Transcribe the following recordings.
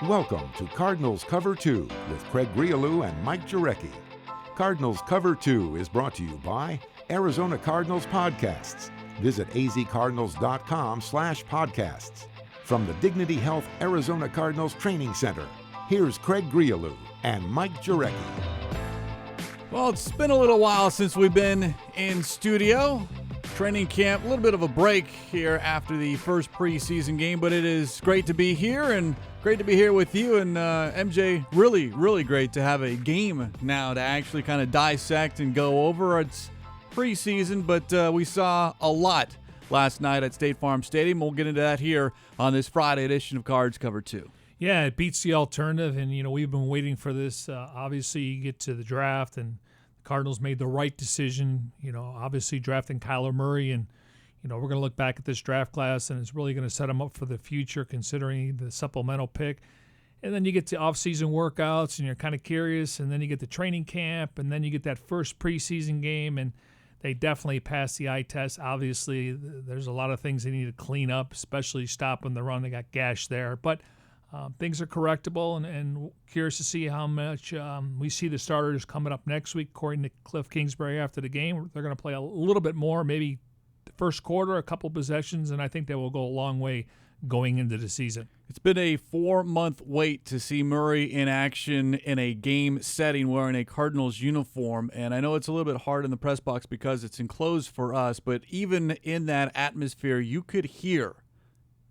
Welcome to Cardinals Cover 2 with Craig Grialou and Mike Jurecki. Cardinals Cover 2 is brought to you by Arizona Cardinals Podcasts. Visit azcardinals.com/podcasts. From the Dignity Health Arizona Cardinals Training Center, here's Craig Grialou and Mike Jurecki. Well, it's been a little while since we've been in studio. Training camp, a little bit of a break here after the first preseason game, but it is great to be here and great to be here with you. And MJ, really great to have a game now to actually kind of dissect and go over. It's preseason, but we saw a lot last night at State Farm Stadium. We'll get into that here on this Friday edition of Cards Cover 2. Yeah, it beats the alternative, and, we've been waiting for this. Obviously, you get to the draft, and the Cardinals made the right decision, obviously drafting Kyler Murray, and, we're going to look back at this draft class, and it's really going to set them up for the future considering the supplemental pick. And then you get to off-season workouts, and you're kind of curious, and then you get the training camp, and then you get that first preseason game, and they definitely passed the eye test. Obviously, there's a lot of things they need to clean up, especially stopping the run. They got Gashed there, but things are correctable, and curious to see how much we see the starters coming up next week. According to Cliff Kingsbury after the game, they're going to play a little bit more, maybe the first quarter, a couple possessions, and I think that will go a long way going into the season. It's been a 4-month wait to see Murray in action in a game setting wearing a Cardinals uniform, and I know it's a little bit hard in the press box because it's enclosed for us, but even in that atmosphere, you could hear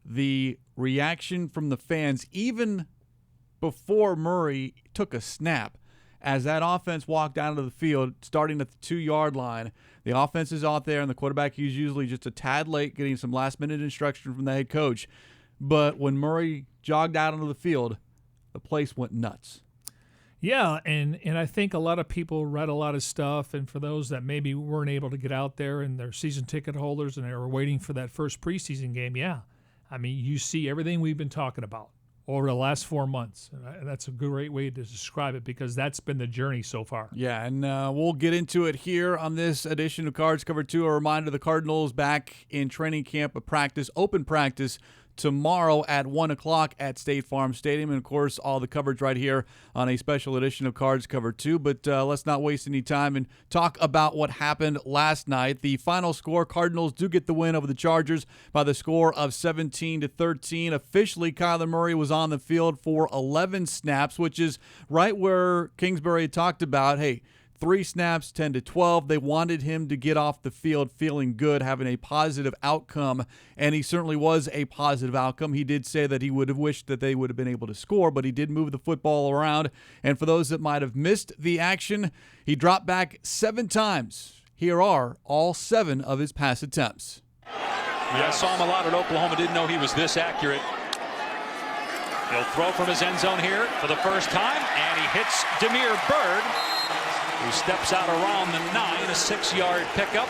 the reaction from the fans even before Murray took a snap. As that offense walked down to the field, starting at the 2-yard line, the offense is out there, and the quarterback is usually just a tad late getting some last-minute instruction from the head coach. But when Murray jogged out onto the field, the place went nuts. Yeah, and I think a lot of people read a lot of stuff, and for those that maybe weren't able to get out there and they're season ticket holders and they were waiting for that first preseason game, yeah. I mean, you see everything we've been talking about over the last 4 months. And that's a great way to describe it because that's been the journey so far. Yeah, and we'll get into it here on this edition of Cards Cover 2. A reminder, the Cardinals back in training camp, open practice, tomorrow at 1 o'clock at State Farm Stadium. And, of course, all the coverage right here on a special edition of Cards Cover 2. But let's not waste any time and talk about what happened last night. The final score, Cardinals do get the win over the Chargers by the score of 17-13. Officially, Kyler Murray was on the field for 11 snaps, which is right where Kingsbury talked about, hey, 3 snaps, 10-12. They wanted him to get off the field feeling good, having a positive outcome, and he certainly was a positive outcome. He did say that he would have wished that they would have been able to score, but he did move the football around. And for those that might have missed the action, he dropped back 7 times. Here are all 7 of his pass attempts. Yeah, I saw him a lot at Oklahoma. Didn't know he was this accurate. He'll throw from his end zone here for the first time, and he hits Demir Bird, who steps out around the 9, a 6-yard pickup.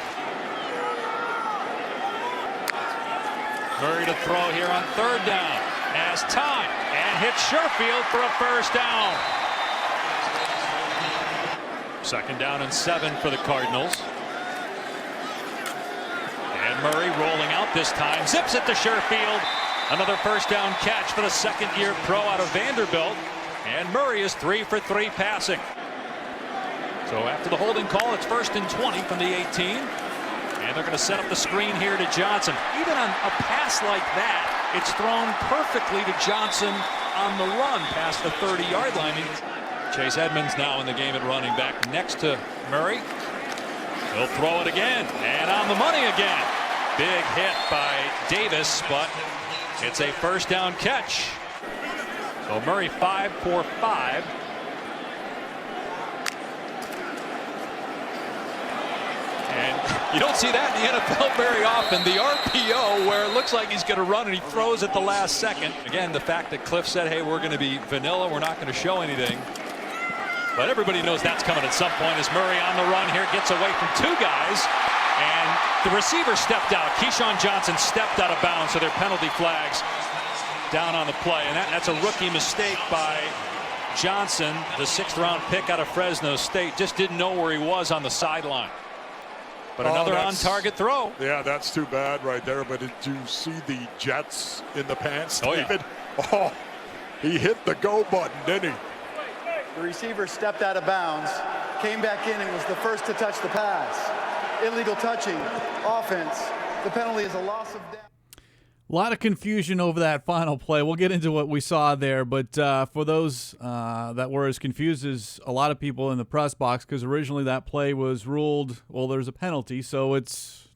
Murray to throw here on 3rd down. Has time and hits Sherfield for a first down. 2nd down and 7 for the Cardinals. And Murray rolling out this time. Zips it to Sherfield. Another first down catch for the 2nd-year pro out of Vanderbilt. And Murray is 3 for 3 passing. So after the holding call, it's 1st and 20 from the 18. And they're going to set up the screen here to Johnson. Even on a pass like that, it's thrown perfectly to Johnson on the run past the 30-yard line. Chase Edmonds now in the game at running back next to Murray. He'll throw it again, and on the money again. Big hit by Davis, but it's a first down catch. So Murray 5 for 5. And you don't see that in the NFL very often. The RPO where it looks like he's going to run and he throws at the last second. Again, the fact that Cliff said, hey, we're going to be vanilla. We're not going to show anything. But everybody knows that's coming at some point as Murray on the run here gets away from 2 guys. And the receiver stepped out. Keyshawn Johnson stepped out of bounds, so they're penalty flags down on the play. And that's a rookie mistake by Johnson, the 6th-round pick out of Fresno State. Just didn't know where he was on the sideline. But another on-target throw. Yeah, that's too bad right there. But did you see the Jets in the pants, oh, David? Yeah. Oh, He hit the go button, didn't he? The receiver stepped out of bounds, came back in, and was the first to touch the pass. Illegal touching, offense. The penalty is a loss of down. A lot of confusion over that final play. We'll get into what we saw there, but for those that were as confused as a lot of people in the press box, because originally that play was ruled, well, there's a penalty, so it's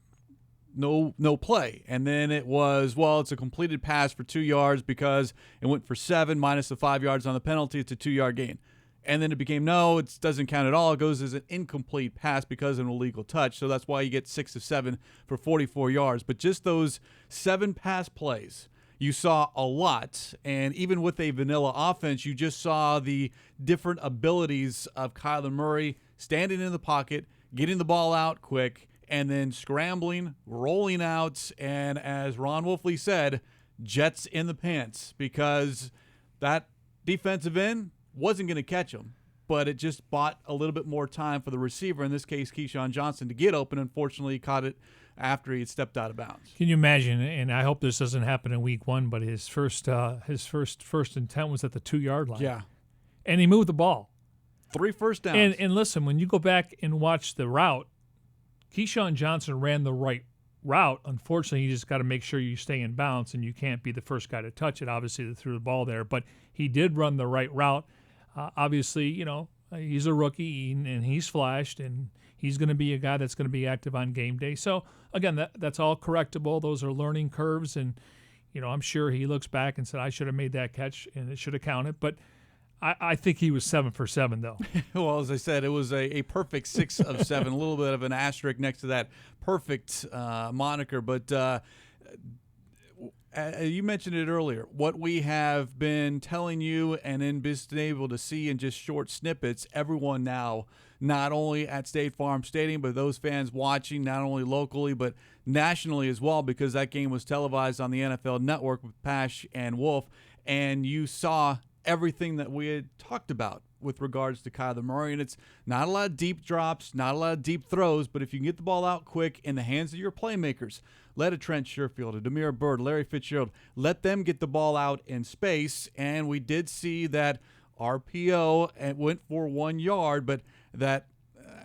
no play. And then it was, well, it's a completed pass for 2 yards because it went for 7 minus the 5 yards on the penalty. It's a 2-yard gain. And then it became, no, it doesn't count at all. It goes as an incomplete pass because of an illegal touch. So that's why you get 6 of 7 for 44 yards. But just those 7 pass plays, you saw a lot. And even with a vanilla offense, you just saw the different abilities of Kyler Murray standing in the pocket, getting the ball out quick, and then scrambling, rolling out, and as Ron Wolfley said, jets in the pants, because that defensive end wasn't going to catch him, but it just bought a little bit more time for the receiver, in this case Keyshawn Johnson, to get open. Unfortunately, he caught it after he had stepped out of bounds. Can you imagine, and I hope this doesn't happen in week 1, but his first intent was at the 2-yard line. Yeah. And he moved the ball. 3 first downs. And listen, when you go back and watch the route, Keyshawn Johnson ran the right route. Unfortunately, you just got to make sure you stay in bounds, and you can't be the first guy to touch it. Obviously, they threw the ball there, but he did run the right route. Obviously, he's a rookie, and he's flashed, and he's going to be a guy that's going to be active on game day. So, again, that's all correctable. Those are learning curves, and, I'm sure he looks back and said, I should have made that catch, and it should have counted. But I think he was 7 for 7, though. Well, as I said, it was a perfect 6 of 7, a little bit of an asterisk next to that perfect moniker. But you mentioned it earlier, what we have been telling you and then been able to see in just short snippets, everyone now, not only at State Farm Stadium, but those fans watching not only locally but nationally as well, because that game was televised on the NFL Network with Pash and Wolf, and you saw everything that we had talked about with regards to Kyler Murray. And it's not a lot of deep drops, not a lot of deep throws, but if you can get the ball out quick in the hands of your playmakers, let a Trent Sherfield, a Damiere Byrd, Larry Fitzgerald, let them get the ball out in space. And we did see that RPO went for 1 yard, but that,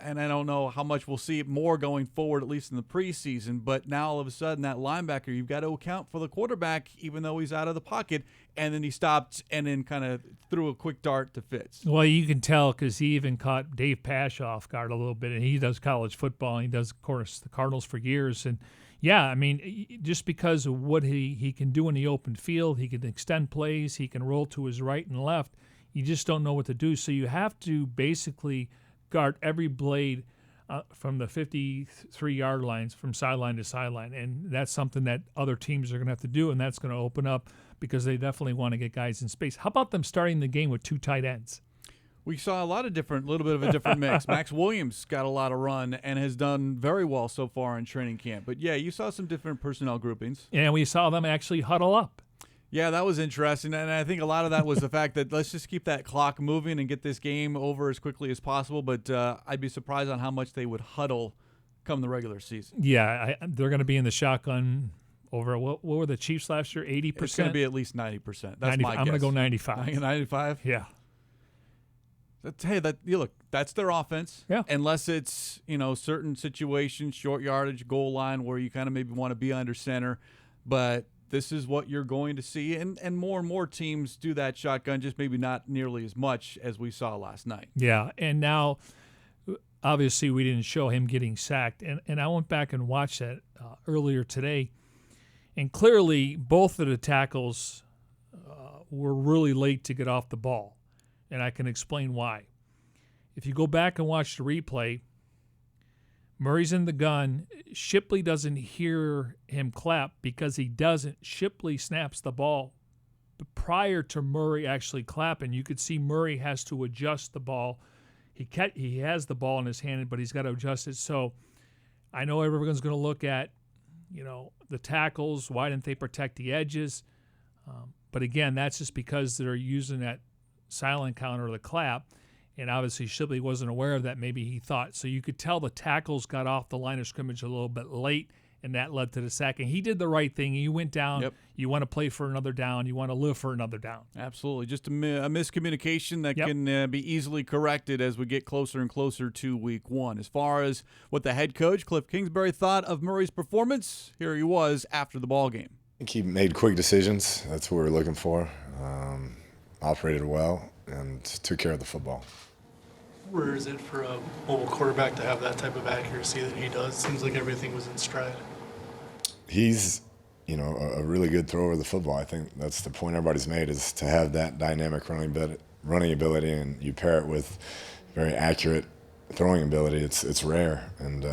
and I don't know how much we'll see it more going forward, at least in the preseason, but now all of a sudden that linebacker, you've got to account for the quarterback, even though he's out of the pocket, and then he stopped and then kind of threw a quick dart to Fitz. Well, you can tell because he even caught Dave Pash off guard a little bit, and he does college football, and he does, of course, the Cardinals for years. And, yeah, I mean, just because of what he can do in the open field, he can extend plays, he can roll to his right and left, you just don't know what to do. So you have to basically guard every blade from the 53-yard lines from sideline to sideline, and that's something that other teams are going to have to do, and that's going to open up because they definitely want to get guys in space. How about them starting the game with 2 tight ends? We saw a lot of little bit of a different mix. Max Williams got a lot of run and has done very well so far in training camp. But, yeah, you saw some different personnel groupings. And we saw them actually huddle up. Yeah, that was interesting, and I think a lot of that was the fact that let's just keep that clock moving and get this game over as quickly as possible, but I'd be surprised on how much they would huddle come the regular season. Yeah, they're going to be in the shotgun over, what were the Chiefs last year, 80%? It's going to be at least 90%. That's my guess. I'm going to go 95. 95? Yeah. Look, that's their offense. Yeah. Unless it's, certain situations, short yardage, goal line, where you kind of maybe want to be under center, but this is what you're going to see, and more teams do that shotgun, just maybe not nearly as much as we saw last night. Yeah, and now, obviously, we didn't show him getting sacked, and I went back and watched that earlier today, and clearly both of the tackles were really late to get off the ball, and I can explain why. If you go back and watch the replay, Murray's in the gun. Shipley doesn't hear him clap because he doesn't. Shipley snaps the ball. But prior to Murray actually clapping, you could see Murray has to adjust the ball. He has the ball in his hand, but he's got to adjust it. So I know everyone's going to look at, the tackles. Why didn't they protect the edges? But again, that's just because they're using that silent counter or the clap. And obviously Shipley wasn't aware of that. Maybe he thought. So you could tell the tackles got off the line of scrimmage a little bit late, and that led to the sack. And he did the right thing. You went down. Yep. You want to play for another down. You want to live for another down. Absolutely. Just a miscommunication that can be easily corrected as we get closer and closer to week 1. As far as what the head coach, Cliff Kingsbury, thought of Murray's performance, here he was after the ball game. I think he made quick decisions. That's what we're looking for. Operated well and took care of the football. Where is it for a mobile quarterback to have that type of accuracy that he does? Seems like everything was in stride. He's, a really good thrower of the football. I think that's the point everybody's made, is to have that dynamic running ability, and you pair it with very accurate throwing ability. It's rare, and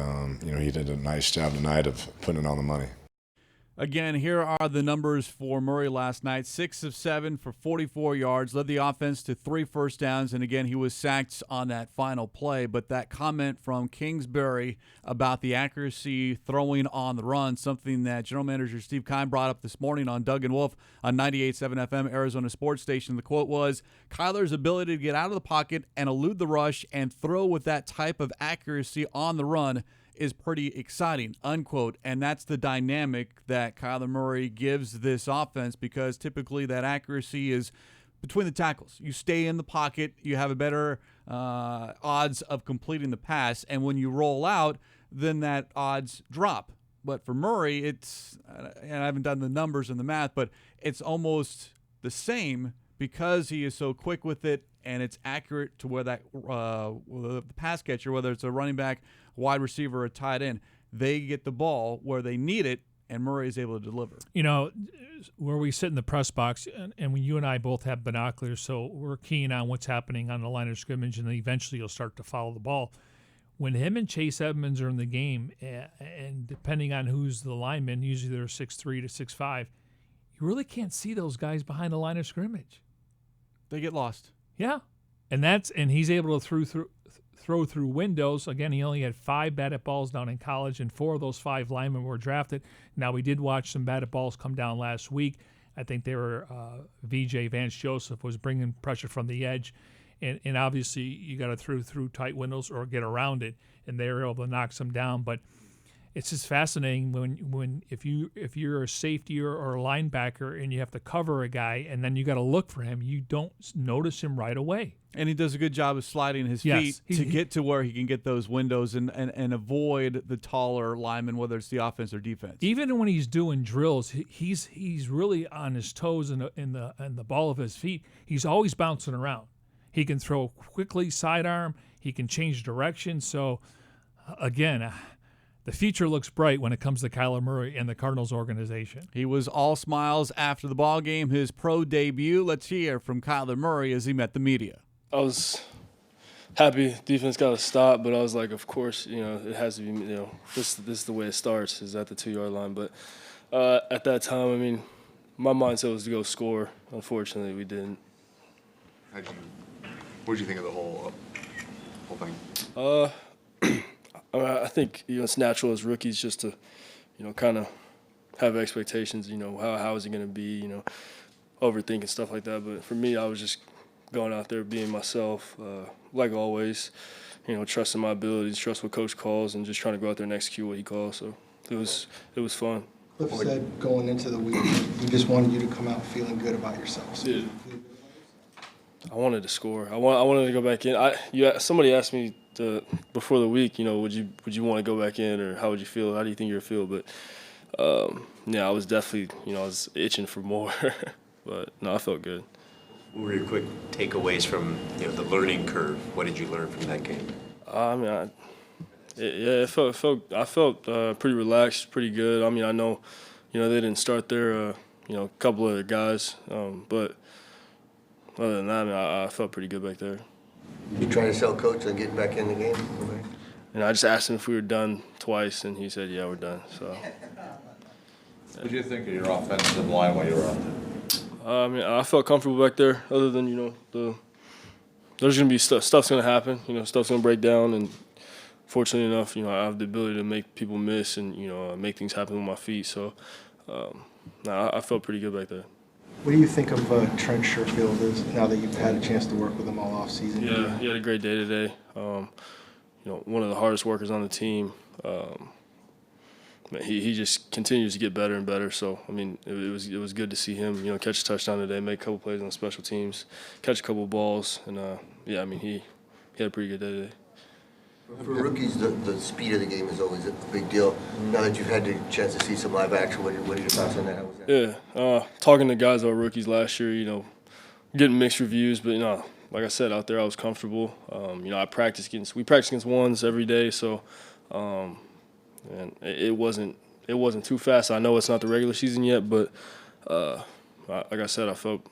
he did a nice job tonight of putting it on the money. Again, here are the numbers for Murray last night. 6 of 7 for 44 yards, led the offense to 3 first downs, and again, he was sacked on that final play. But that comment from Kingsbury about the accuracy throwing on the run, something that General Manager Steve Keim brought up this morning on Doug and Wolf on 98.7 FM, Arizona Sports Station. The quote was, Kyler's ability to get out of the pocket and elude the rush and throw with that type of accuracy on the run is pretty exciting, unquote. And that's the dynamic that Kyler Murray gives this offense, because typically that accuracy is between the tackles. You stay in the pocket, you have a better odds of completing the pass, and when you roll out, then that odds drop. But for Murray, it's, and I haven't done the numbers and the math, but it's almost the same, because he is so quick with it, and it's accurate to where that the pass catcher, whether it's a running back, wide receiver, or a tight end, they get the ball where they need it, and Murray is able to deliver. Where we sit in the press box, and when you and I both have binoculars, so we're keying on what's happening on the line of scrimmage, and then eventually you'll start to follow the ball. When him and Chase Edmonds are in the game, and depending on who's the lineman, usually they're 6'3" to 6'5", you really can't see those guys behind the line of scrimmage. They get lost. Yeah, and he's able to throw through windows. Again, he only had 5 batted balls down in college, and 4 of those 5 linemen were drafted. Now, we did watch some batted balls come down last week. I think they were VJ Vance Joseph was bringing pressure from the edge, and obviously you got to through tight windows or get around it, and they were able to knock some down. But it's just fascinating when if you're a safety or a linebacker and you have to cover a guy and then you got to look for him, you don't notice him right away. And he does a good job of sliding his feet to get to where he can get those windows and avoid the taller linemen, whether it's the offense or defense. Even when he's doing drills, he's really on his toes in the ball of his feet. He's always bouncing around. He can throw quickly, sidearm. He can change direction. So, again, the future looks bright when it comes to Kyler Murray and the Cardinals organization. He was all smiles after the ball game, his pro debut. Let's hear from Kyler Murray as he met the media. I was happy defense got a stop, but I was like, of course, it has to be, this is the way it starts, is at the 2-yard line. But at that time, my mindset was to go score. Unfortunately, we didn't. What did you think of the whole thing? I think it's natural as rookies just to, kind of have expectations. How is it going to be? Overthinking stuff like that. But for me, I was just going out there being myself, like always. Trusting my abilities, trust what coach calls, and just trying to go out there and execute what he calls. So it was fun. Cliff said going into the week, we just wanted you to come out feeling good about yourself. Yeah. I wanted to score. I wanted to go back in. Somebody asked me before the week, would you want to go back in, or how would you feel? How do you think you'll feel? But I was definitely, I was itching for more. But no, I felt good. What were your quick takeaways from the learning curve? What did you learn from that game? I felt pretty relaxed, pretty good. I know, they didn't start there. A couple of guys, but other than that, I felt pretty good back there. You trying to sell coach on getting back in the game? And I just asked him if we were done twice, and he said, yeah, we're done. So. What did you think of your offensive line while you were out there? I felt comfortable back there, other than, there's going to be stuff's going to happen. Stuff's going to break down, and fortunately enough, I have the ability to make people miss and, make things happen with my feet. So, I felt pretty good back there. What do you think of Trent Sherfield now that you've had a chance to work with him all offseason? Yeah, he had a great day today. One of the hardest workers on the team. he just continues to get better and better. So, I mean, it was good to see him, catch a touchdown today, make a couple plays on special teams, catch a couple balls. And, I mean, he had a pretty good day today. For rookies, the speed of the game is always a big deal. Now that you've had the chance to see some live action, what are your thoughts on that? How was that? Yeah, talking to guys that were rookies last year, getting mixed reviews, but like I said, out there I was comfortable. We practice against ones every day, so and it wasn't too fast. I know it's not the regular season yet, but like I said, I felt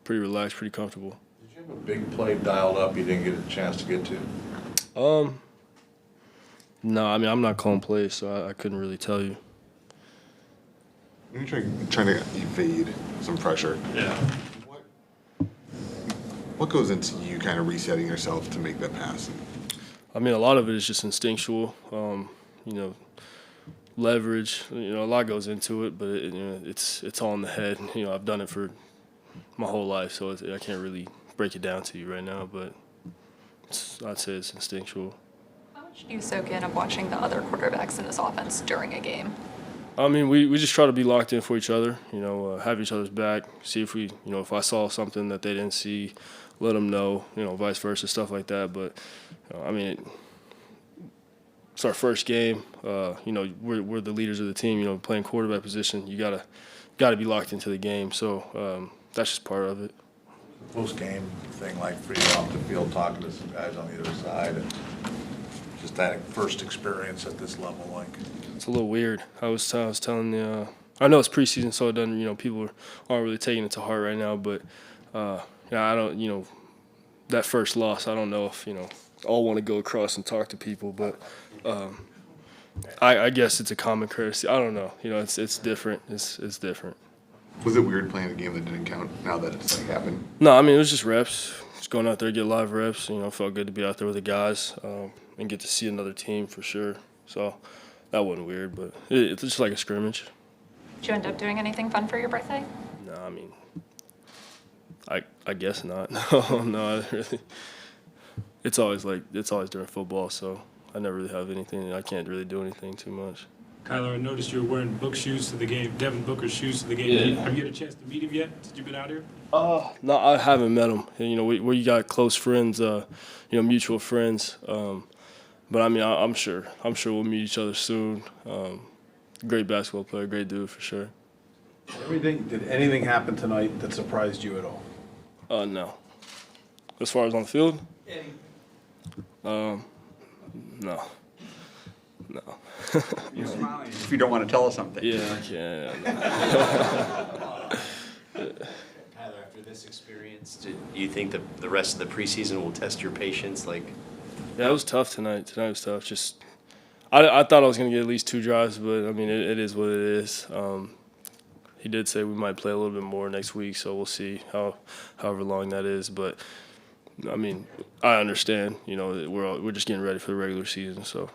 pretty relaxed, pretty comfortable. Did you have a big play dialed up you didn't get a chance to get to? No, I mean, I'm not calling plays, so I couldn't really tell you. You're trying to evade some pressure. Yeah. What goes into you kind of resetting yourself to make that pass? I mean, a lot of it is just instinctual. Leverage. A lot goes into it, but it's all in the head. I've done it for my whole life, so I can't really break it down to you right now. But I'd say it's instinctual. How much do you soak in of watching the other quarterbacks in this offense during a game? I mean, we just try to be locked in for each other, have each other's back, see if we, if I saw something that they didn't see, let them know, vice versa, stuff like that. But, I mean, it's our first game. We're the leaders of the team, playing quarterback position. You gotta be locked into the game. So that's just part of it. Post-game thing like for you off the field talking to some guys on the other side and just that first experience at this level, like. It's a little weird. I was telling I know it's preseason, so it doesn't, people aren't really taking it to heart right now. But I don't, that first loss, I don't know if all want to go across and talk to people. But I guess it's a common courtesy. I don't know. It's different. It's different. Was it weird playing a game that didn't count now that it's happened? No, I mean it was just reps. Just going out there, get live reps. Felt good to be out there with the guys and get to see another team for sure. So. That wasn't weird, but it's just like a scrimmage. Did you end up doing anything fun for your birthday? No, I mean, I guess not. No, I really. It's always during football, so I never really have anything. I can't really do anything too much. Kyler, I noticed you were wearing Book shoes to the game, Devin Booker's shoes to the game. Yeah. Have you had a chance to meet him yet since you've been out here? No, I haven't met him. We got close friends, mutual friends. But I mean, I'm sure we'll meet each other soon. Great basketball player, great dude for sure. Did anything happen tonight that surprised you at all? No. As far as on the field? No. You're smiling if you don't want to tell us something. Yeah, I can't. Tyler, after this experience, do you think that the rest of the preseason will test your patience? Yeah, it was tough tonight. Tonight was tough. Just, I thought I was going to get at least 2 drives, but, I mean, it is what it is. He did say we might play a little bit more next week, so we'll see however long that is. But, I mean, I understand. We're just getting ready for the regular season, so.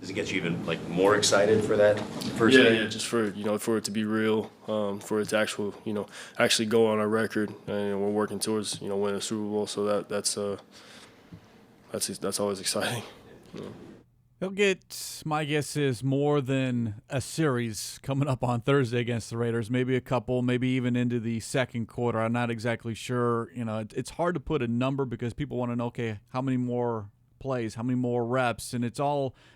Does it get you even more excited for that first game? Yeah, just for for it to be real, for it to actually go on our record, and we're working towards winning a Super Bowl. So that's always exciting. Yeah. He'll get, my guess is, more than a series coming up on Thursday against the Raiders. Maybe a couple, maybe even into the second quarter. I'm not exactly sure. It's hard to put a number because people want to know, okay, how many more plays, how many more reps, and it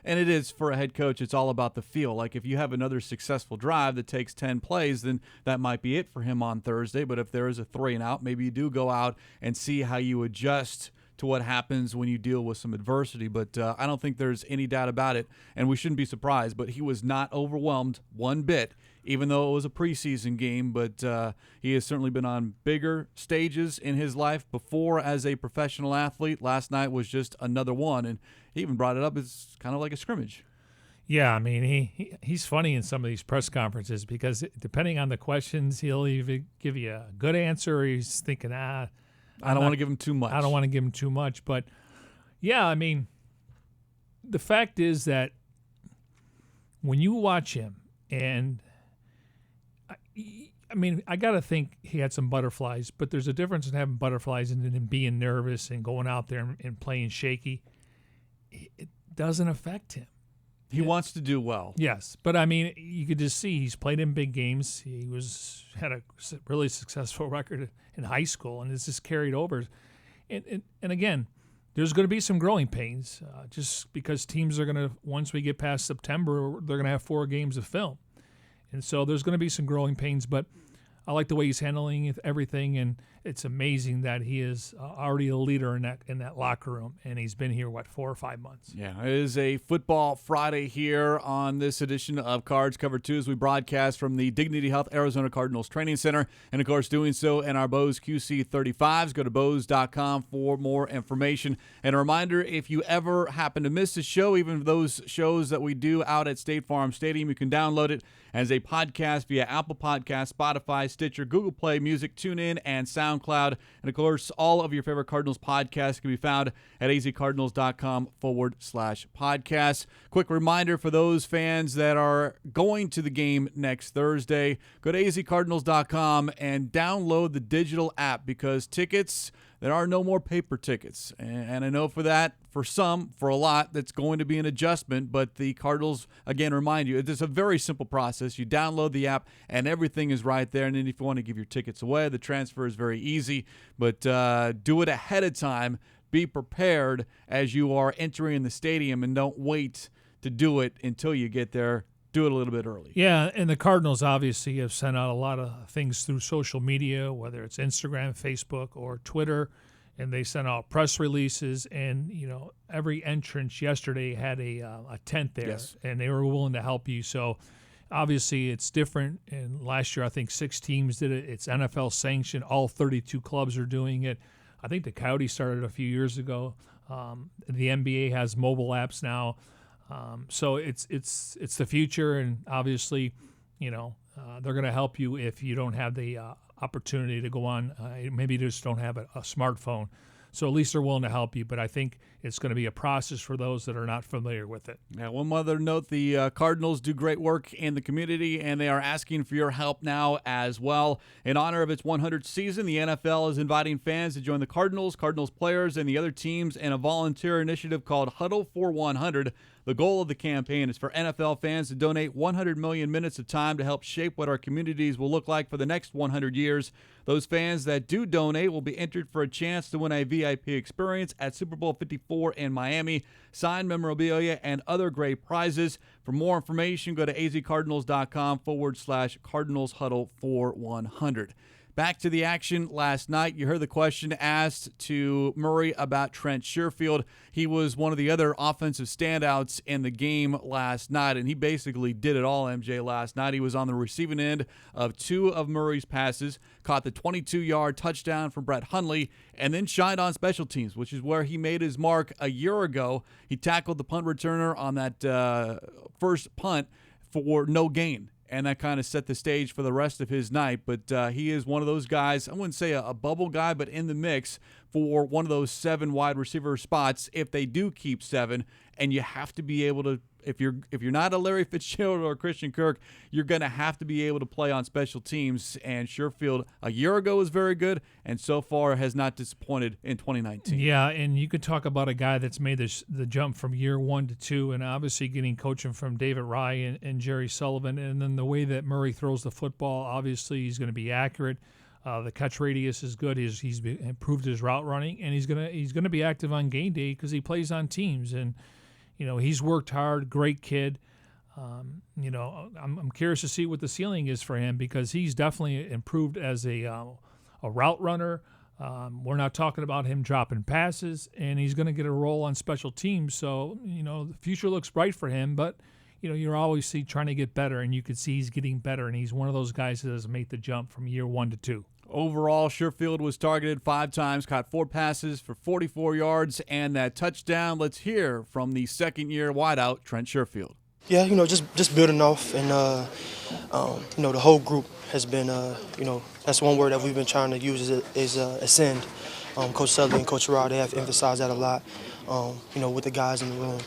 is for a head coach, it's all about the feel. Like if you have another successful drive that takes 10 plays, then that might be it for him on Thursday. But if there is a 3 and out, maybe you do go out and see how you adjust to what happens when you deal with some adversity. But I don't think there's any doubt about it, and we shouldn't be surprised. But he was not overwhelmed one bit, even though it was a preseason game. But he has certainly been on bigger stages in his life before as a professional athlete. Last night was just another one, and he even brought it up as kind of like a scrimmage. Yeah, I mean, he's funny in some of these press conferences because depending on the questions, he'll either give you a good answer or he's thinking, I don't want to give him too much. I don't want to give him too much. But, yeah, I mean, the fact is that when you watch him, and, I mean, I got to think he had some butterflies, but there's a difference in having butterflies and then being nervous and going out there and playing shaky. It doesn't affect him. He wants to do well. Yes, but I mean, you could just see he's played in big games. He had a really successful record in high school, and it's just carried over. And again, there's going to be some growing pains, just because teams are going to, once we get past September, they're going to have 4 games of film. And so there's going to be some growing pains, but I like the way he's handling everything, and it's amazing that he is already a leader in that locker room, and he's been here, 4 or 5 months. Yeah, it is a Football Friday here on this edition of Cards Cover 2 as we broadcast from the Dignity Health Arizona Cardinals Training Center, and of course doing so in our Bose QC35s. Go to Bose.com for more information. And a reminder, if you ever happen to miss a show, even those shows that we do out at State Farm Stadium, you can download it as a podcast via Apple Podcasts, Spotify, Stitcher, Google Play Music, TuneIn, and SoundCloud. And of course, all of your favorite Cardinals podcasts can be found at azcardinals.com/podcast. Quick reminder for those fans that are going to the game next Thursday, go to azcardinals.com and download the digital app, because tickets, there are no more paper tickets. And I know for that, for some, for a lot, that's going to be an adjustment. But the Cardinals, again, remind you, it's a very simple process. You download the app, and everything is right there. And then if you want to give your tickets away, the transfer is very easy. But do it ahead of time. Be prepared as you are entering the stadium, and don't wait to do it until you get there. Do it a little bit early. Yeah, and the Cardinals obviously have sent out a lot of things through social media, whether it's Instagram, Facebook, or Twitter, and they sent out press releases. And every entrance yesterday had a tent there, yes, and they were willing to help you. So obviously it's different. And last year I think 6 teams did it. It's NFL sanctioned. All 32 clubs are doing it. I think the Coyotes started a few years ago. The NBA has mobile apps now. So it's the future, and obviously, they're going to help you if you don't have the opportunity to go on. Maybe you just don't have a smartphone. So at least they're willing to help you, but I think it's going to be a process for those that are not familiar with it. Yeah, one other note, the Cardinals do great work in the community, and they are asking for your help now as well. In honor of its 100th season, the NFL is inviting fans to join the Cardinals players, and the other teams in a volunteer initiative called Huddle for 100. The goal of the campaign is for NFL fans to donate 100 million minutes of time to help shape what our communities will look like for the next 100 years. Those fans that do donate will be entered for a chance to win a VIP experience at Super Bowl 54 in Miami, signed memorabilia, and other great prizes. For more information, go to azcardinals.com/Cardinals Huddle for 100. Back to the action last night. You heard the question asked to Murray about Trent Sherfield. He was one of the other offensive standouts in the game last night, and he basically did it all, MJ, last night. He was on the receiving end of 2 of Murray's passes, caught the 22-yard touchdown from Brett Hundley, and then shined on special teams, which is where he made his mark a year ago. He tackled the punt returner on that first punt for no gain. And that kind of set the stage for the rest of his night. But he is one of those guys, I wouldn't say a bubble guy, but in the mix for one of those 7 wide receiver spots if they do keep 7. And you have to be able to, if you're not a Larry Fitzgerald or a Christian Kirk, you're going to have to be able to play on special teams. And Sherfield a year ago was very good, and so far has not disappointed in 2019. Yeah, and you could talk about a guy that's made the jump from year 1 to 2, and obviously getting coaching from David Rye and Jerry Sullivan, and then the way that Murray throws the football, obviously he's going to be accurate. The catch radius is good. He's improved his route running, and he's gonna be active on game day because he plays on teams, and he's worked hard. Great kid. I'm curious to see what the ceiling is for him because he's definitely improved as a route runner. We're not talking about him dropping passes, and he's going to get a role on special teams. So the future looks bright for him, but you're always trying to get better, and you can see he's getting better, and he's one of those guys that has made the jump from year 1 to 2. Overall, Sherfield was targeted 5 times, caught 4 passes for 44 yards, and that touchdown. Let's hear from the second-year wideout, Trent Sherfield. Yeah, just building off, and the whole group has been, that's one word that we've been trying to use is ascend. Coach Sully and Coach Rod, they have emphasized that a lot. With the guys in the room.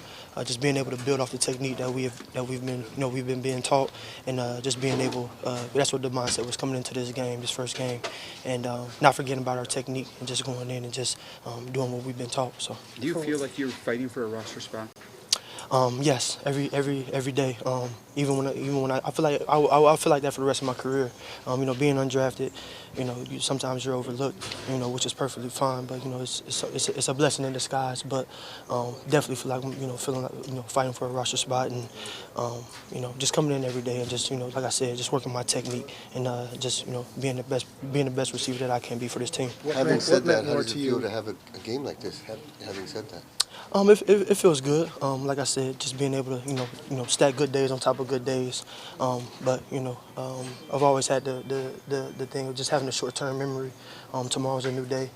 Just being able to build off the technique that we've been being taught, and just being able. That's what the mindset was coming into this first game, and not forgetting about our technique and just going in and just doing what we've been taught. So. Do you feel like you're fighting for a roster spot? Yes, every day. Even when I feel like I feel like that for the rest of my career. Being undrafted, sometimes you're overlooked, which is perfectly fine. But it's a blessing in disguise. But definitely feel like feeling like fighting for a roster spot and just coming in every day and just like I said, just working my technique and just being the best receiver that I can be for this team. Having said that, how does it feel to have a game like this? Having said that. It feels good. Like I said, just being able to stack good days on top of good days. But I've always had the thing of just having a short-term memory. Tomorrow's a new day,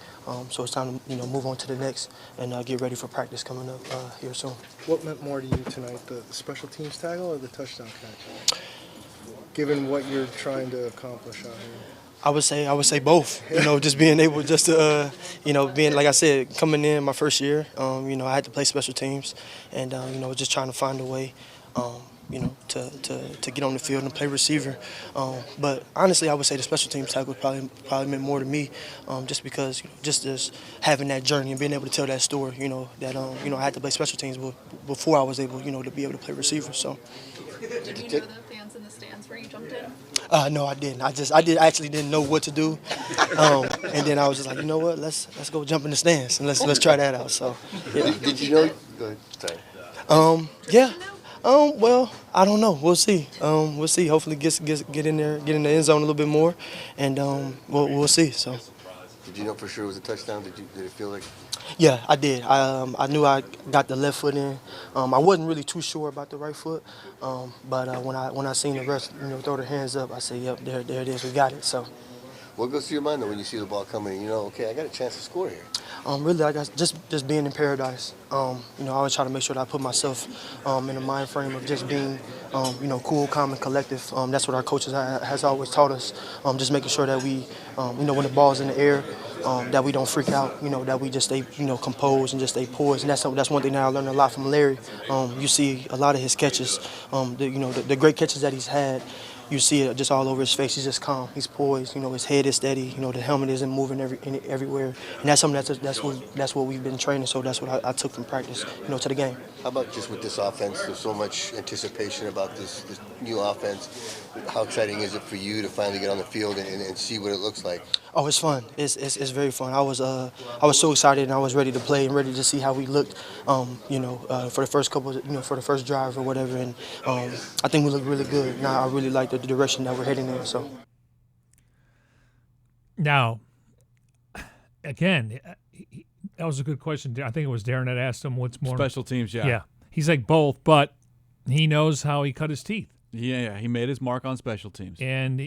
so it's time to move on to the next and get ready for practice coming up here soon. What meant more to you tonight, the special teams tackle or the touchdown catch? Given what you're trying to accomplish out here. I would say both. Just being able to being like I said, coming in my first year, I had to play special teams, and just trying to find a way, to get on the field and play receiver. But honestly, I would say the special teams tackle probably meant more to me, just because just having that journey and being able to tell that story. That I had to play special teams before I was able, to be able to play receiver. So. Did you know the fans in the stands where you jumped in? No, I didn't. I actually didn't know what to do, and then I was just like, you know what? Let's go jump in the stands and let's try that out. So, yeah. Did you know? Go ahead. Sorry. Yeah. Well, I don't know. We'll see. We'll see. Hopefully, get in there, get in the end zone a little bit more, and we'll see. So. Did you know for sure it was a touchdown? Did it feel like? Yeah, I did. I knew I got the left foot in. I wasn't really too sure about the right foot, but when I seen the rest, throw their hands up, I said, "Yep, there it is. We got it." So. What goes through your mind though when you see the ball coming? Okay, I got a chance to score here. Really, I guess just being in paradise. I always try to make sure that I put myself in the mind frame of just being, cool, calm, and collective. That's what our coaches has always taught us. Just making sure that we, when the ball's in the air, that we don't freak out. That we just stay, composed and just stay poised. And that's one thing that I learned a lot from Larry. You see a lot of his catches, the great catches that he's had. You see it just all over his face. He's just calm. He's poised. His head is steady. The helmet isn't moving everywhere. And that's something that's what we've been training. So that's what I took from practice, to the game. How about just with this offense? There's so much anticipation about this new offense. How exciting is it for you to finally get on the field and see what it looks like? Oh, it's fun. It's very fun. I was so excited and I was ready to play and ready to see how we looked, for the first couple, for the first drive or whatever. And I think we looked really good. Now I really like the direction that we're heading in. So. Now, again, that was a good question. I think it was Darren that asked him what's more special teams. Yeah. Yeah, he's like both, but he knows how he cut his teeth. Yeah, he made his mark on special teams. And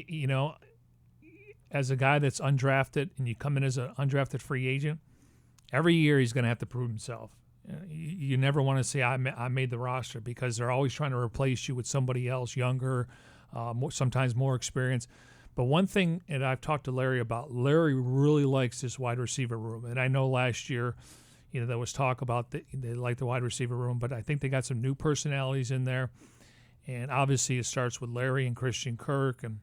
as a guy that's undrafted and you come in as an undrafted free agent, every year he's going to have to prove himself. You never want to say, I made the roster, because they're always trying to replace you with somebody else, younger, sometimes more experienced. But one thing that I've talked to Larry about, Larry really likes this wide receiver room. And I know last year, there was talk about they like the wide receiver room, but I think they got some new personalities in there. And obviously it starts with Larry and Christian Kirk, and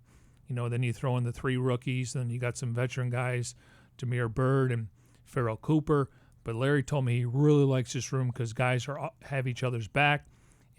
then you throw in the 3 rookies, then you got some veteran guys, Damiere Byrd and Farrell Cooper. But Larry told me he really likes this room because guys have each other's back,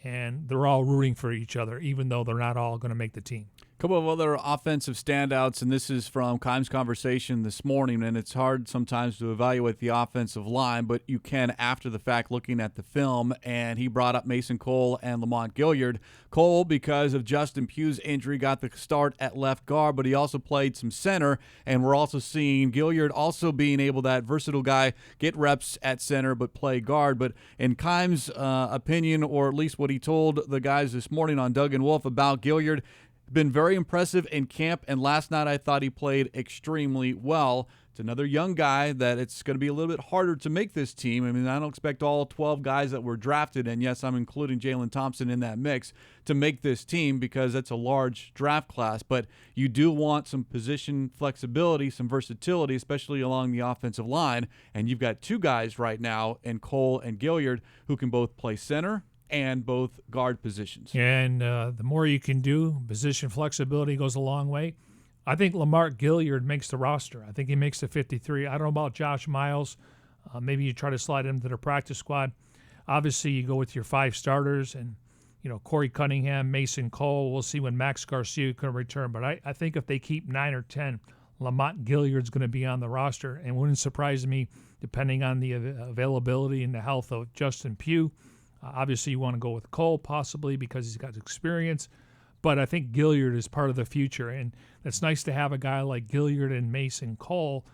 and they're all rooting for each other, even though they're not all going to make the team. A couple of other offensive standouts, and this is from Keim's conversation this morning, and it's hard sometimes to evaluate the offensive line, but you can after the fact looking at the film, and he brought up Mason Cole and Lamont Gilliard. Cole, because of Justin Pugh's injury, got the start at left guard, but he also played some center, and we're also seeing Gilliard also being able, that versatile guy, get reps at center but play guard. But in Keim's opinion, or at least what he told the guys this morning on Doug and Wolf about Gilliard, been very impressive in camp, and last night I thought he played extremely well. It's another young guy that it's going to be a little bit harder to make this team. I mean, I don't expect all 12 guys that were drafted, and yes, I'm including Jalen Thompson in that mix, to make this team because it's a large draft class. But you do want some position flexibility, some versatility, especially along the offensive line. And you've got 2 guys right now in Cole and Gilliard who can both play center and both guard positions. And the more you can do, position flexibility goes a long way. I think Lamar Gilliard makes the roster. I think he makes the 53. I don't know about Josh Miles. Maybe you try to slide him to the practice squad. obviously you go with your 5 starters and, Corey Cunningham, Mason Cole. We'll see when Max Garcia can return. But I think if they keep 9 or 10, Lamont Gilliard's going to be on the roster. And it wouldn't surprise me, depending on the availability and the health of Justin Pugh. Obviously, you want to go with Cole possibly because he's got experience. But I think Gilliard is part of the future. And it's nice to have a guy like Gilliard and Mason Cole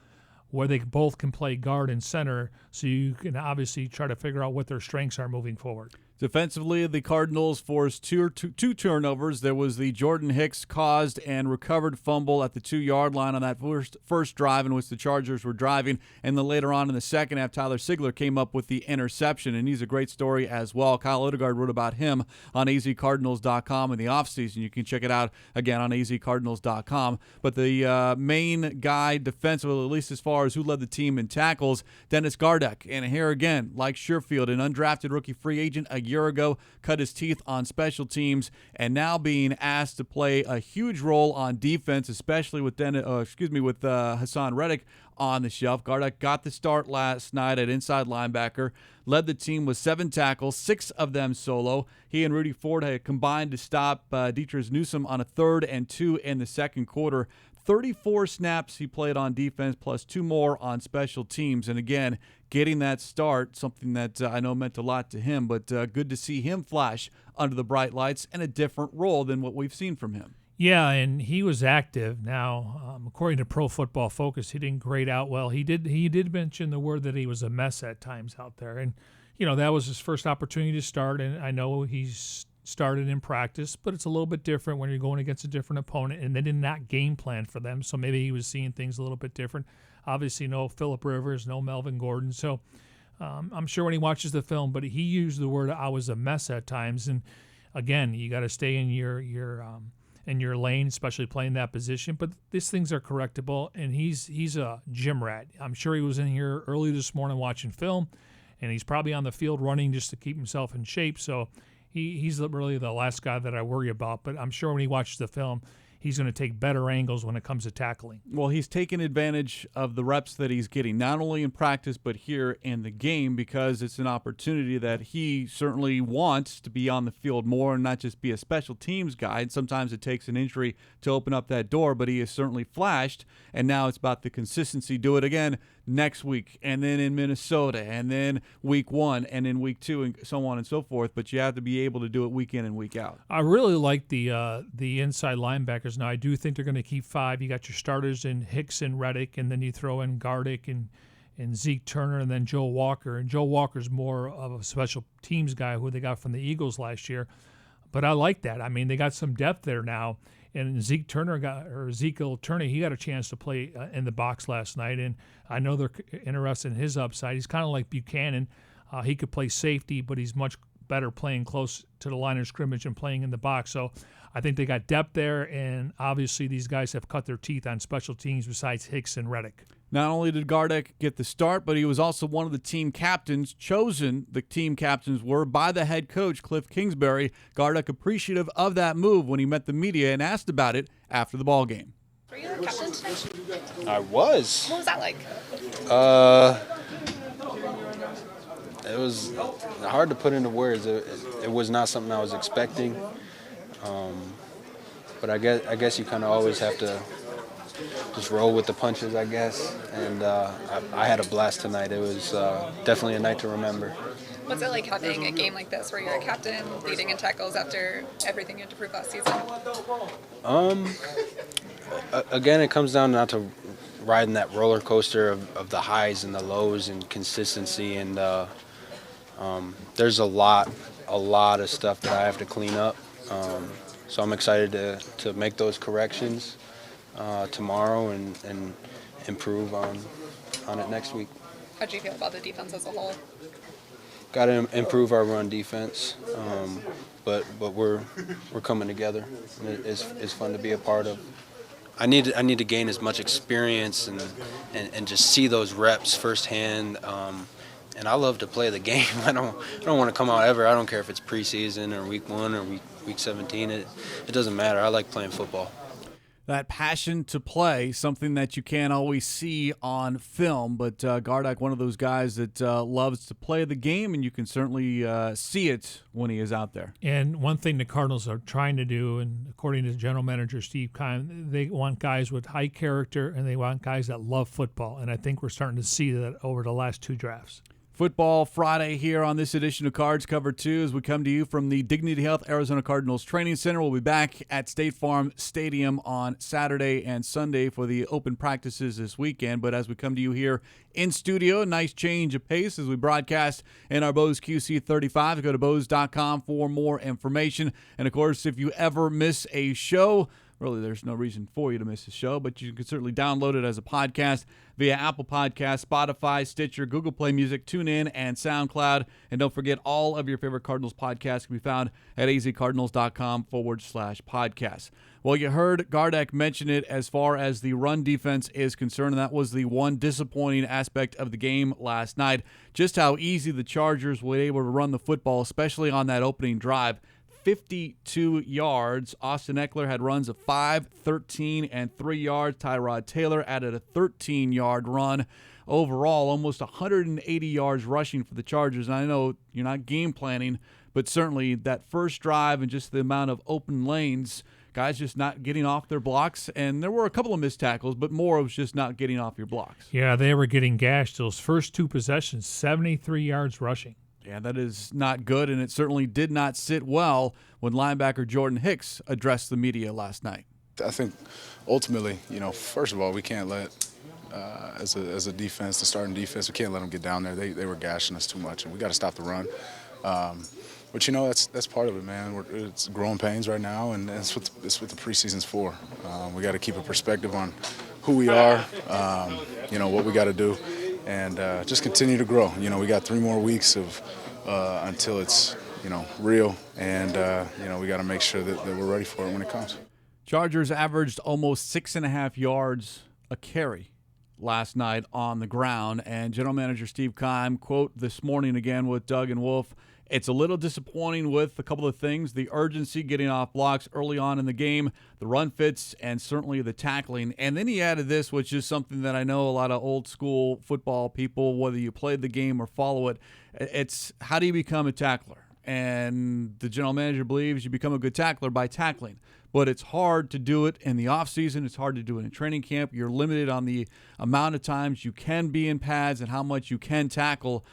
where they both can play guard and center, so you can obviously try to figure out what their strengths are moving forward. Defensively, the Cardinals forced two turnovers. There was the Jordan Hicks caused and recovered fumble at the 2-yard line on that first drive in which the Chargers were driving. And then later on in the second half, Tyler Sigler came up with the interception, and he's a great story as well. Kyle Odegaard wrote about him on azcardinals.com in the offseason. You can check it out again on azcardinals.com. But the main guy defensively, at least as far as who led the team in tackles, Dennis Gardeck. And here again, like Sherfield, an undrafted rookie free agent a year ago, cut his teeth on special teams, and now being asked to play a huge role on defense, especially with Hassan Reddick on the shelf. Gardeck got the start last night at inside linebacker, led the team with 7 tackles, 6 of them solo. He and Rudy Ford had combined to stop Dietrich Newsome on a 3rd and 2 in the second quarter. 34 snaps he played on defense, plus 2 more on special teams. And again, getting that start, something that I know meant a lot to him, but good to see him flash under the bright lights and a different role than what we've seen from him. Yeah, and he was active. Now, according to Pro Football Focus, he didn't grade out well. He did mention the word that he was a mess at times out there. And, that was his first opportunity to start, and I know he's started in practice, but it's a little bit different when you're going against a different opponent, and they did not game plan for them, so maybe he was seeing things a little bit different. Obviously, no Phillip Rivers, no Melvin Gordon, so I'm sure when he watches the film, but he used the word "I was a mess" at times, and again, you got to stay in your lane, especially playing that position. But these things are correctable, and he's a gym rat. I'm sure he was in here early this morning watching film, and he's probably on the field running just to keep himself in shape. So he's really the last guy that I worry about. But I'm sure when he watches the film, he's going to take better angles when it comes to tackling. Well, he's taken advantage of the reps that he's getting, not only in practice but here in the game, because it's an opportunity that he certainly wants to be on the field more and not just be a special teams guy. And sometimes it takes an injury to open up that door, but he has certainly flashed, and now it's about the consistency. Do it again next week, and then in Minnesota, and then week 1, and in week 2, and so on and so forth. But you have to be able to do it week in and week out. I really like the inside linebackers. Now, I do think they're going to keep 5. You got your starters in Hicks and Reddick, and then you throw in Gardeck and Zeke Turner, and then Joe Walker. And Joe Walker's more of a special teams guy who they got from the Eagles last year. But I like that. I mean, they got some depth there now. And Ezekiel Turner, he got a chance to play in the box last night, and I know they're interested in his upside. He's kind of like Buchanan. He could play safety, but he's much better playing close to the line of scrimmage and playing in the box. So I think they got depth there, and obviously these guys have cut their teeth on special teams besides Hicks and Reddick. Not only did Gardeck get the start, but he was also one of the team captains chosen. The team captains were by the head coach, Cliff Kingsbury. Gardeck appreciative of that move when he met the media and asked about it after the ball game. Were you the captain today? I was. What was that like? It was hard to put into words. It was not something I was expecting. But I guess you kind of always have to just roll with the punches, I guess. And I had a blast tonight. It was definitely a night to remember. What's it like having a game like this where you're a captain, leading in tackles after everything you had to prove last season? Again, it comes down not to riding that roller coaster of the highs and the lows and consistency. And there's a lot of stuff that I have to clean up. So I'm excited to make those corrections tomorrow and improve on it next week. How do you feel about the defense as a whole? Got to improve our run defense, but we're coming together. It's fun to be a part of. I need to gain as much experience and just see those reps firsthand. And I love to play the game. I don't want to come out ever. I don't care if it's preseason or week 1 or week 17. It doesn't matter. I like playing football. that passion to play, something that you can't always see on film. But Gardeck, one of those guys that loves to play the game, and you can certainly see it when he is out there. And one thing the Cardinals are trying to do, and according to general manager Steve Keim, they want guys with high character, and they want guys that love football. And I think we're starting to see that over the last 2 drafts. Football Friday here on this edition of Cards Cover 2 as we come to you from the Dignity Health Arizona Cardinals Training Center. We'll be back at State Farm Stadium on Saturday and Sunday for the open practices this weekend. But as we come to you here in studio, a nice change of pace as we broadcast in our Bose QC35. Go to Bose.com for more information. And, of course, if you ever miss a show, really, there's no reason for you to miss a show, but you can certainly download it as a podcast via Apple Podcasts, Spotify, Stitcher, Google Play Music, TuneIn, and SoundCloud. And don't forget, all of your favorite Cardinals podcasts can be found at azcardinals.com/podcast. Well, you heard Gardeck mention it as far as the run defense is concerned, and that was the one disappointing aspect of the game last night. Just how easy the Chargers were able to run the football, especially on that opening drive. 52 yards. Austin Eckler had runs of 5, 13, and 3 yards. Tyrod Taylor added a 13-yard run. Overall, almost 180 yards rushing for the Chargers. And I know you're not game planning, but certainly that first drive and just the amount of open lanes, guys just not getting off their blocks. And there were a couple of missed tackles, but more was just not getting off your blocks. Yeah, they were getting gashed those first 2 possessions, 73 yards rushing. Yeah, that is not good, and it certainly did not sit well when linebacker Jordan Hicks addressed the media last night. I think ultimately, first of all, we can't let, as a defense, the starting defense, we can't let them get down there. They were gashing us too much, and we got to stop the run. But that's part of it, man. It's growing pains right now, and it's what the preseason's for. We got to keep a perspective on who we are, what we got to do, and just continue to grow. We got 3 more weeks of until it's real, and we got to make sure that we're ready for it when it comes. Chargers averaged almost 6.5 yards a carry last night on the ground, and general manager Steve Keim, quote this morning again with Doug and Wolf, it's a little disappointing with a couple of things, the urgency getting off blocks early on in the game, the run fits, and certainly the tackling. And then he added this, which is something that I know a lot of old school football people, whether you played the game or follow it, it's how do you become a tackler? And the general manager believes you become a good tackler by tackling. But it's hard to do it in the offseason. It's hard to do it in training camp. You're limited on the amount of times you can be in pads and how much you can tackle.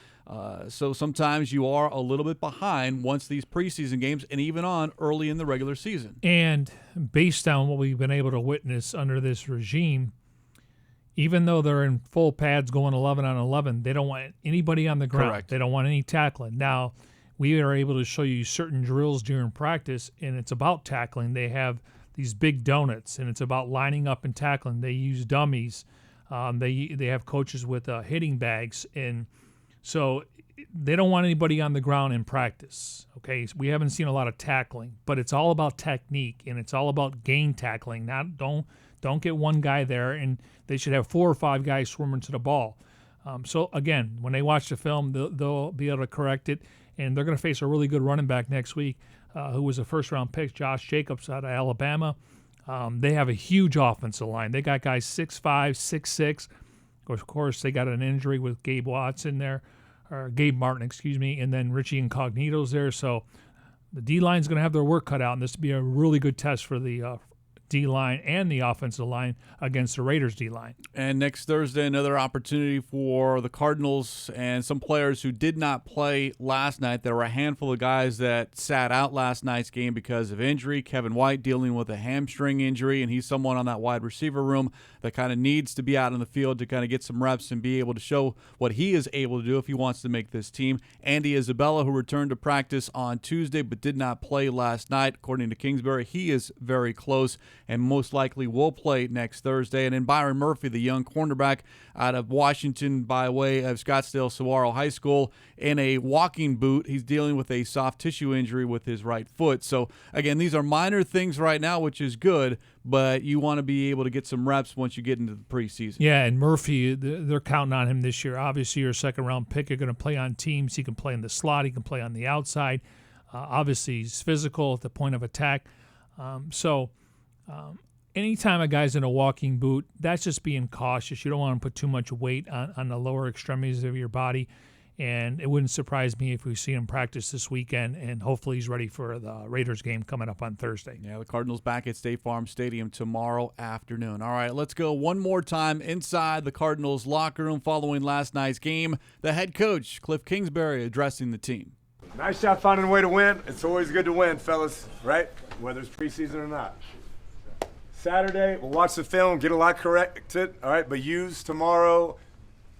So sometimes you are a little bit behind once these preseason games and even on early in the regular season. And based on what we've been able to witness under this regime, even though they're in full pads going 11 on 11, they don't want anybody on the ground. Correct. They don't want any tackling. Now, we are able to show you certain drills during practice, and it's about tackling. They have these big donuts, and it's about lining up and tackling. They use dummies. They have coaches with hitting bags, and so they don't want anybody on the ground in practice. Okay, so we haven't seen a lot of tackling, but it's all about technique, and it's all about game tackling. Not don't get one guy there, and they should have 4 or 5 guys swimming to the ball. So again, when they watch the film, they'll be able to correct it. And they're going to face a really good running back next week who was a first-round pick, Josh Jacobs out of Alabama. They have a huge offensive line. They got guys 6'5", 6'6". Of course, they got an injury with Gabe Martin, and then Richie Incognito's there. So the D-line's going to have their work cut out, and this will be a really good test for the D-line and the offensive line against the Raiders D-line. And next Thursday, another opportunity for the Cardinals and some players who did not play last night. There were a handful of guys that sat out last night's game because of injury. Kevin White dealing with a hamstring injury, and he's someone on that wide receiver room that kind of needs to be out in the field to kind of get some reps and be able to show what he is able to do if he wants to make this team. Andy Isabella, who returned to practice on Tuesday but did not play last night, according to Kingsbury, he is very close and most likely will play next Thursday. And then Byron Murphy, the young cornerback out of Washington by way of Scottsdale Saguaro High School, in a walking boot. He's dealing with a soft tissue injury with his right foot. So, again, these are minor things right now, which is good, but you want to be able to get some reps once you get into the preseason. Yeah, and Murphy, they're counting on him this year. Obviously, you're a second-round pick. You're going to play on teams. He can play in the slot. He can play on the outside. Obviously, he's physical at the point of attack. anytime a guy's in a walking boot, that's just being cautious. You don't want to put too much weight on the lower extremities of your body. And it wouldn't surprise me if we see him practice this weekend, and hopefully he's ready for the Raiders game coming up on Thursday. Yeah, the Cardinals back at State Farm Stadium tomorrow afternoon. All right, let's go one more time inside the Cardinals locker room following last night's game. The head coach, Cliff Kingsbury, addressing the team. Nice job finding a way to win. It's always good to win, fellas, right? Whether it's preseason or not. Saturday, we'll watch the film, get a lot corrected, all right? But use tomorrow.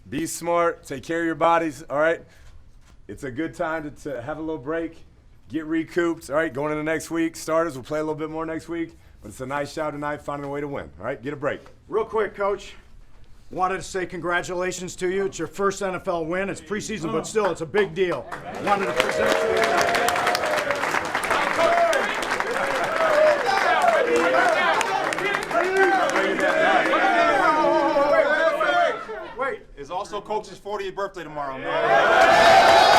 Be smart, take care of your bodies, all right? It's a good time to have a little break, get recouped, all right? Going into next week, starters, we'll play a little bit more next week, but it's a nice job tonight, finding a way to win, all right? Get a break. Real quick, Coach, wanted to say congratulations to you. It's your first NFL win. It's preseason, but still, it's a big deal. Wanted to present to you. It's also Coach's 40th birthday tomorrow, man.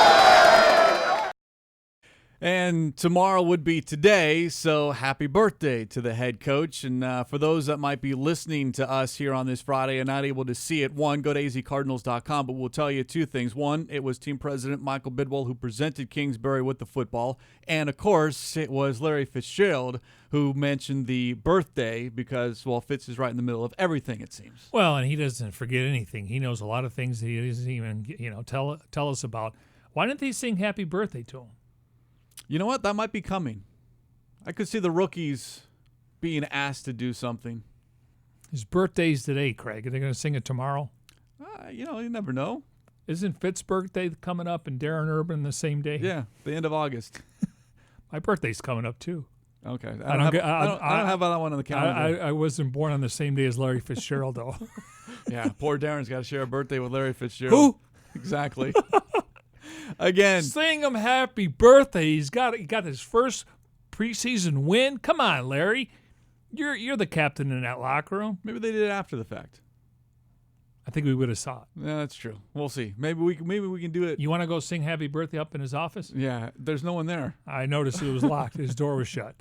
And tomorrow would be today, so happy birthday to the head coach. And for those that might be listening to us here on this Friday and not able to see it, one, go to azcardinals.com, but we'll tell you two things. One, it was team president Michael Bidwell who presented Kingsbury with the football. And, of course, it was Larry Fitzgerald who mentioned the birthday because, well, Fitz is right in the middle of everything, it seems. Well, and he doesn't forget anything. He knows a lot of things that he doesn't even, tell us about. Why didn't they sing happy birthday to him? You know what? That might be coming. I could see the rookies being asked to do something. His birthday's today, Craig. Are they going to sing it tomorrow? You never know. Isn't Fitz's birthday coming up and Darren Urban the same day? Yeah, the end of August. My birthday's coming up, too. Okay. I don't have that one on the calendar. I wasn't born on the same day as Larry Fitzgerald, though. Yeah, poor Darren's got to share a birthday with Larry Fitzgerald. Who? Exactly. Again, sing him happy birthday. He got his first preseason win. Come on, Larry. You're the captain in that locker room. Maybe they did it after the fact. I think we would have saw it. Yeah, that's true. We'll see. Maybe we can do it. You want to go sing happy birthday up in his office? Yeah, there's no one there. I noticed it was locked. His door was shut.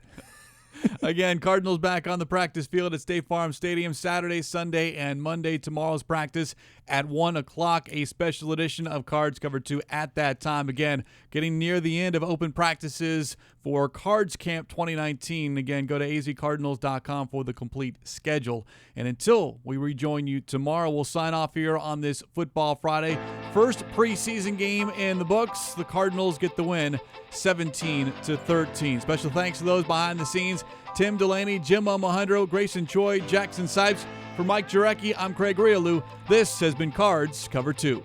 Again, Cardinals back on the practice field at State Farm Stadium Saturday, Sunday, and Monday. Tomorrow's practice at 1 o'clock. A special edition of Cards Cover 2 at that time. Again, getting near the end of open practices for Cards Camp 2019. Again, go to azcardinals.com for the complete schedule. And until we rejoin you tomorrow, we'll sign off here on this Football Friday. First preseason game in the books. The Cardinals get the win 17-13. Special thanks to those behind the scenes. Tim Delaney, Jim Almohandro, Grayson Choi, Jackson Sipes. For Mike Jurecki, I'm Craig Grialou. This has been Cards Cover 2.